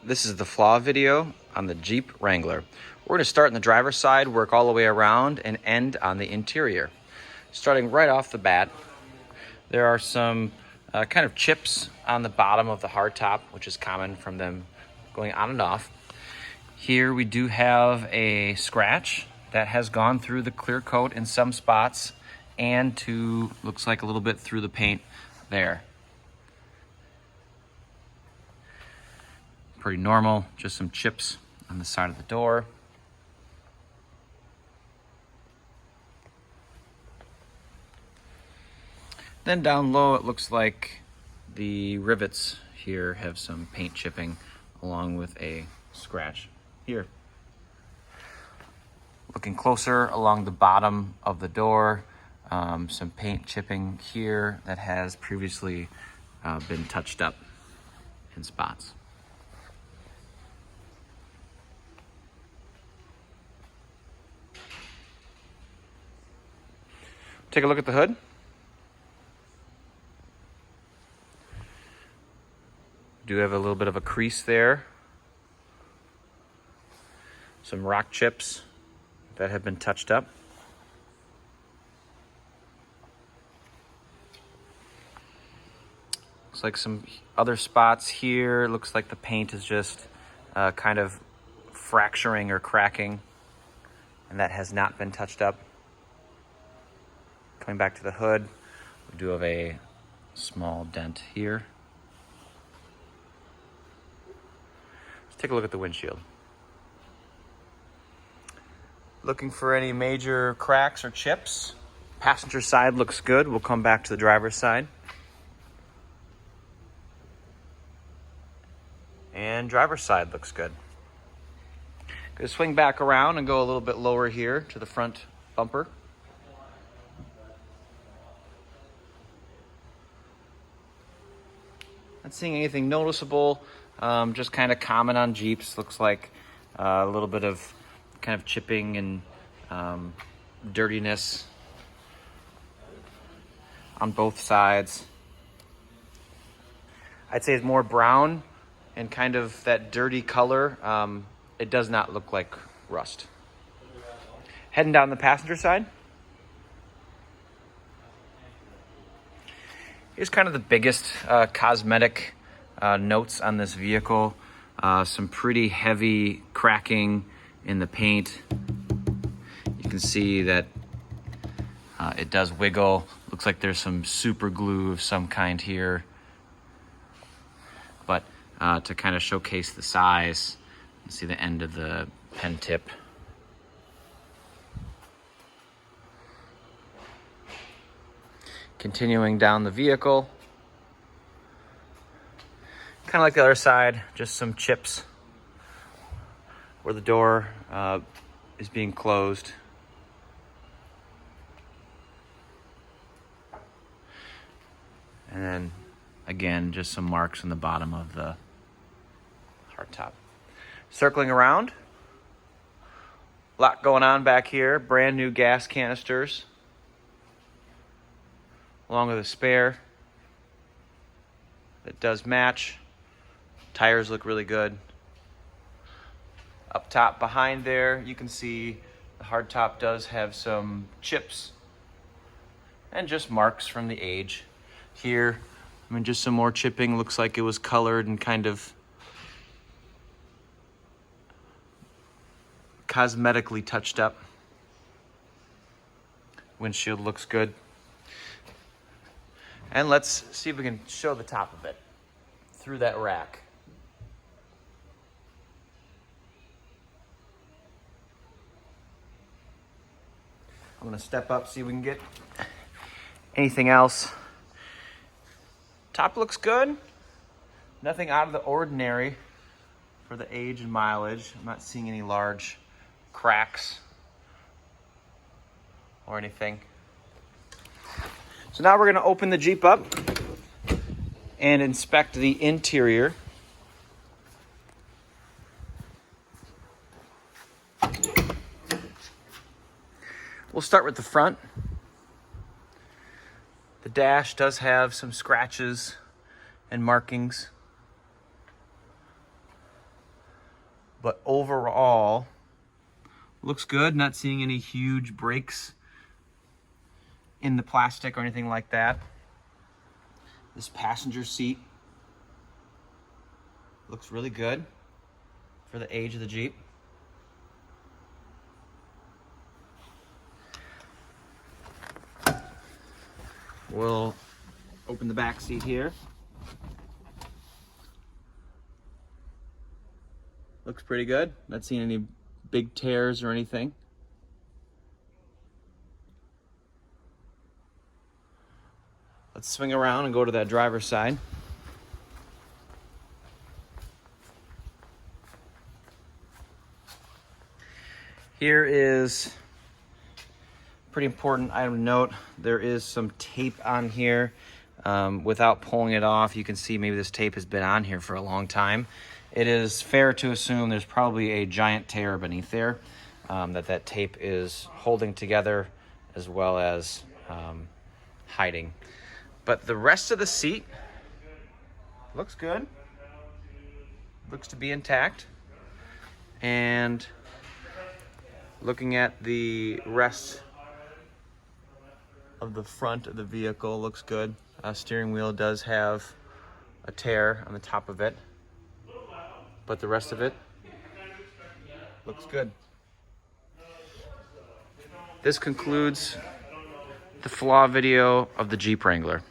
This is the Flaw video on the Jeep Wrangler. We're going to start on the driver's side, work all the way around, and end on the interior. Starting right off the bat, there are some kind of chips on the bottom of the hardtop, which is common from them going on and off. Here we do have a scratch that has gone through the clear coat in some spots and looks like a little bit through the paint there. Pretty normal, just some chips on the side of the door. Then down low, it looks like the rivets here have some paint chipping along with a scratch here. Looking closer along the bottom of the door, some paint chipping here that has previously been touched up in spots. Take a look at the hood. Do have a little bit of a crease there. Some rock chips that have been touched up. Looks like some other spots here. Looks like the paint is just kind of fracturing or cracking, and that has not been touched up. Coming back to the hood, we do have a small dent here. Let's take a look at the windshield. Looking for any major cracks or chips. Passenger side looks good. We'll come back to the driver's side. And driver's side looks good. Gonna swing back around and go a little bit lower here to the front bumper. Not seeing anything noticeable, just kind of common on Jeeps. Looks like a little bit of kind of chipping and dirtiness on both sides. I'd say it's more brown and kind of that dirty color. It does not look like rust. Heading down the passenger side. Here's kind of the biggest cosmetic notes on this vehicle. Some pretty heavy cracking in the paint. You can see that it does wiggle. Looks like there's some super glue of some kind here. But to kind of showcase the size, you can see the end of the pen tip. Continuing down the vehicle, kind of like the other side, just some chips where the door is being closed. And then again, just some marks on the bottom of the hardtop. Circling around, a lot going on back here. Brand new gas canisters, along with a spare that does match. Tires look really good. Up top behind there, you can see the hardtop does have some chips and just marks from the age. Here, just some more chipping. Looks like it was colored and kind of cosmetically touched up. Windshield looks good. And let's see if we can show the top of it through that rack. I'm gonna step up, see if we can get anything else. Top looks good. Nothing out of the ordinary for the age and mileage. I'm not seeing any large cracks or anything. So now we're gonna open the Jeep up and inspect the interior. We'll start with the front. The dash does have some scratches and markings. But overall, looks good. Not seeing any huge breaks in the plastic or anything like that. This passenger seat looks really good for the age of the Jeep. We'll open the back seat here. Looks pretty good. Not seeing any big tears or anything. Let's swing around and go to that driver's side. Here is a pretty important item to note. There is some tape on here. Without pulling it off, you can see maybe this tape has been on here for a long time. It is fair to assume there's probably a giant tear beneath there that tape is holding together as well as hiding. But the rest of the seat looks good. Looks to be intact. And looking at the rest of the front of the vehicle, looks good. Steering wheel does have a tear on the top of it, but the rest of it looks good. This concludes the Flaw video of the Jeep Wrangler.